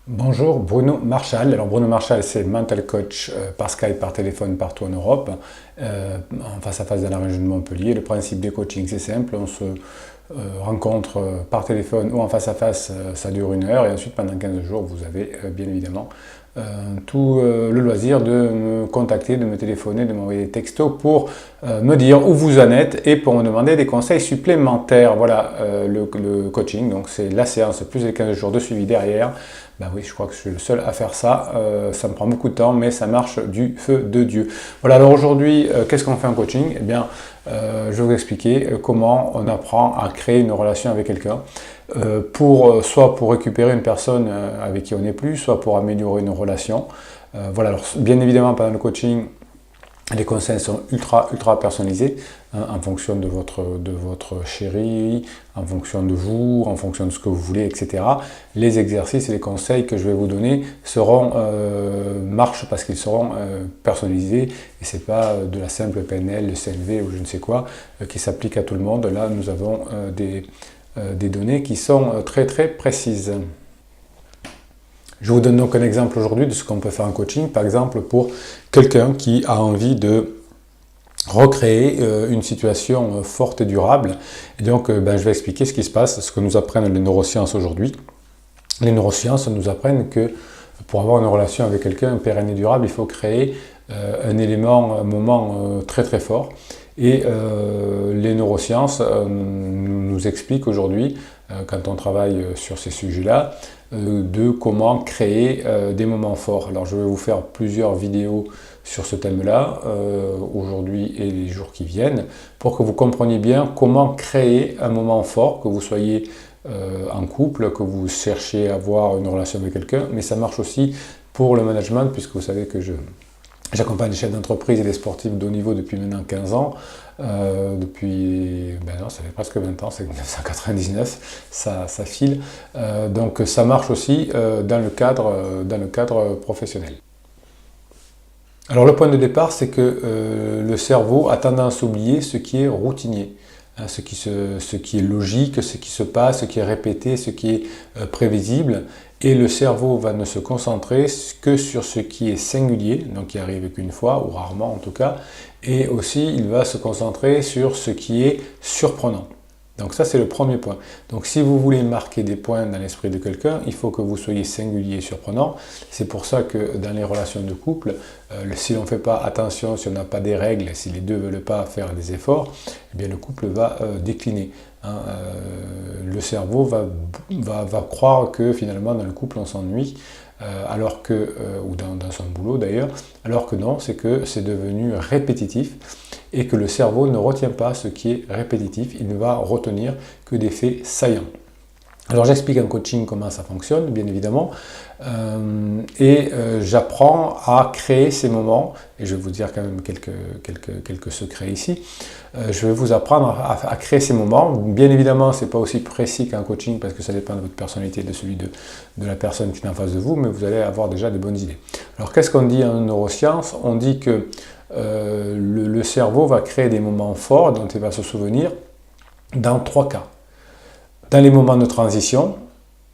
Bonjour, Bruno Marchal. Alors Bruno Marchal, c'est mental coach par Skype, par téléphone, partout en Europe, en face à face dans la région de Montpellier. Le principe des coachings, c'est simple, on se rencontre par téléphone ou en face à face, ça dure 1 heure et ensuite pendant 15 jours, vous avez bien évidemment tout le loisir de me contacter, de me téléphoner, de m'envoyer des textos pour me dire où vous en êtes et pour me demander des conseils supplémentaires. Voilà le coaching, donc c'est la séance plus les 15 jours de suivi derrière. Ben oui, je crois que je suis le seul à faire ça. Ça me prend beaucoup de temps, mais ça marche du feu de Dieu. Voilà, alors aujourd'hui, qu'est-ce qu'on fait en coaching? Eh bien, je vais vous expliquer comment on apprend à créer une relation avec quelqu'un. Soit pour récupérer une personne avec qui on n'est plus, soit pour améliorer une relation. Voilà, alors bien évidemment, pendant le coaching, les conseils sont ultra personnalisés hein, en fonction de votre chéri, en fonction de vous, en fonction de ce que vous voulez, etc. Les exercices et les conseils que je vais vous donner seront marchent parce qu'ils seront personnalisés et c'est pas de la simple PNL, le CNV ou je ne sais quoi qui s'applique à tout le monde. Là, nous avons des données qui sont très précises. Je vous donne donc un exemple aujourd'hui de ce qu'on peut faire en coaching, par exemple pour quelqu'un qui a envie de recréer une situation forte et durable. Et donc, je vais expliquer ce qui se passe, ce que nous apprennent les neurosciences aujourd'hui. Les neurosciences nous apprennent que pour avoir une relation avec quelqu'un pérenne et durable, il faut créer un élément, un moment très fort. Et les neurosciences nous expliquent aujourd'hui, quand on travaille sur ces sujets-là, de comment créer des moments forts. Alors je vais vous faire plusieurs vidéos sur ce thème-là, aujourd'hui et les jours qui viennent, pour que vous compreniez bien comment créer un moment fort, que vous soyez en couple, que vous cherchez à avoir une relation avec quelqu'un, mais ça marche aussi pour le management, puisque vous savez que j'accompagne les chefs d'entreprise et les sportifs de haut niveau depuis maintenant 15 ans. Non, ça fait presque 20 ans, c'est 1999, ça file. Donc ça marche aussi dans le cadre professionnel. Alors le point de départ, c'est que le cerveau a tendance à oublier ce qui est routinier. Hein, ce qui est logique, ce qui se passe, ce qui est répété, ce qui est prévisible. Et le cerveau va ne se concentrer que sur ce qui est singulier, donc qui arrive qu'une fois, ou rarement en tout cas, et aussi il va se concentrer sur ce qui est surprenant. Donc ça c'est le premier point. Donc si vous voulez marquer des points dans l'esprit de quelqu'un, il faut que vous soyez singulier et surprenant. C'est pour ça que dans les relations de couple, si l'on ne fait pas attention, si on n'a pas des règles, si les deux ne veulent pas faire des efforts, eh bien le couple va décliner. Hein, le cerveau va croire que finalement dans le couple on s'ennuie, ou dans son boulot d'ailleurs, alors que non, c'est que c'est devenu répétitif et que le cerveau ne retient pas ce qui est répétitif, il ne va retenir que des faits saillants. Alors j'explique en coaching comment ça fonctionne, bien évidemment, j'apprends à créer ces moments, et je vais vous dire quand même quelques secrets ici. Je vais vous apprendre à créer ces moments. Bien évidemment, ce n'est pas aussi précis qu'un coaching parce que ça dépend de votre personnalité, de celui de la personne qui est en face de vous, mais vous allez avoir déjà de bonnes idées. Alors qu'est-ce qu'on dit en neurosciences? On dit que le cerveau va créer des moments forts dont il va se souvenir dans 3 cas. Dans les moments de transition,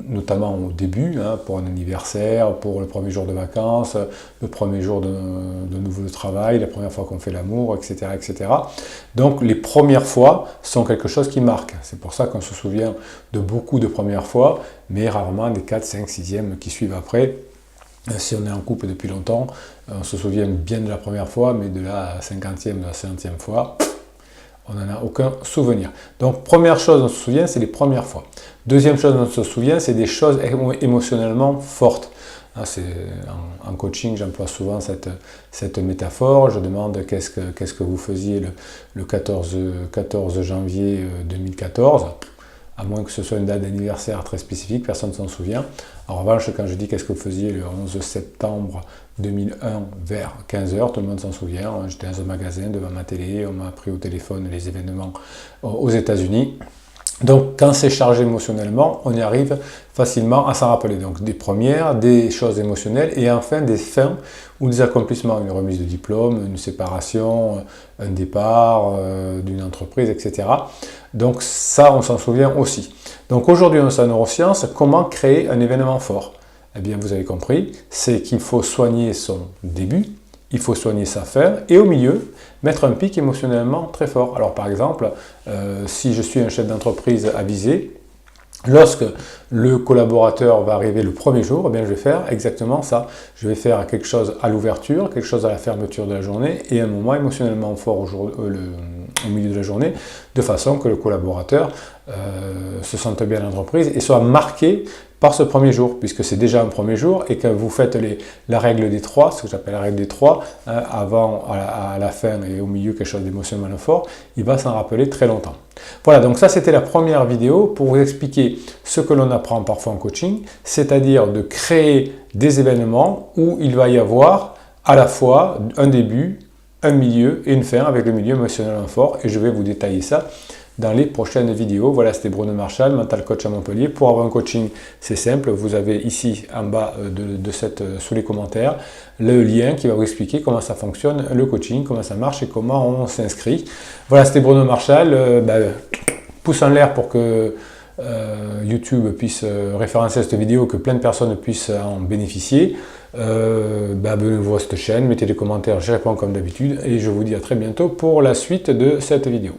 notamment au début, hein, pour un anniversaire, pour le premier jour de vacances, le premier jour de nouveau travail, la première fois qu'on fait l'amour, etc. Donc les premières fois sont quelque chose qui marque. C'est pour ça qu'on se souvient de beaucoup de premières fois, mais rarement des 4, 5, 6e qui suivent après. Si on est en couple depuis longtemps, on se souvient bien de la première fois, mais de la 50e, de la 50e fois, on n'en a aucun souvenir. Donc, première chose dont on se souvient, c'est les premières fois. Deuxième chose dont on se souvient, c'est des choses émotionnellement fortes. En coaching, j'emploie souvent cette métaphore. Je demande qu'est-ce que vous faisiez le 14 janvier 2014. À moins que ce soit une date d'anniversaire très spécifique, personne ne s'en souvient. En revanche, quand je dis qu'est-ce que vous faisiez le 11 septembre 2001 vers 15h, tout le monde s'en souvient. J'étais dans un magasin devant ma télé, on m'a pris au téléphone les événements aux États-Unis. Donc quand c'est chargé émotionnellement, on y arrive facilement à s'en rappeler. Donc des premières, des choses émotionnelles et enfin des fins ou des accomplissements, une remise de diplôme, une séparation, un départ d'une entreprise, etc. Donc ça, on s'en souvient aussi. Donc aujourd'hui, on sait en neurosciences comment créer un événement fort. eh bien vous avez compris, c'est qu'il faut soigner son début, il faut soigner sa fin, et au milieu, mettre un pic émotionnellement très fort. Alors par exemple, si je suis un chef d'entreprise avisé, lorsque le collaborateur va arriver le premier jour, eh bien, je vais faire exactement ça. Je vais faire quelque chose à l'ouverture, quelque chose à la fermeture de la journée et un moment émotionnellement fort au milieu de la journée, de façon que le collaborateur se sente bien à l'entreprise et soit marqué par ce premier jour, puisque c'est déjà un premier jour et que vous faites la règle des 3, ce que j'appelle la règle des 3, avant, à la fin et au milieu quelque chose d'émotionnellement fort, il va s'en rappeler très longtemps. Voilà, donc ça c'était la première vidéo pour vous expliquer ce que l'on apprend parfois en coaching, c'est-à-dire de créer des événements où il va y avoir à la fois un début, un milieu et une fin avec le milieu émotionnellement fort, et je vais vous détailler ça dans les prochaines vidéos. Voilà, c'était Bruno Marchal, Mental Coach à Montpellier. Pour avoir un coaching, c'est simple. Vous avez ici en bas sous les commentaires le lien qui va vous expliquer comment ça fonctionne, le coaching, comment ça marche et comment on s'inscrit. Voilà, c'était Bruno Marchal. Pouce en l'air pour que YouTube puisse référencer cette vidéo, que plein de personnes puissent en bénéficier. Abonnez-vous à cette chaîne, mettez des commentaires, j'y réponds comme d'habitude et je vous dis à très bientôt pour la suite de cette vidéo.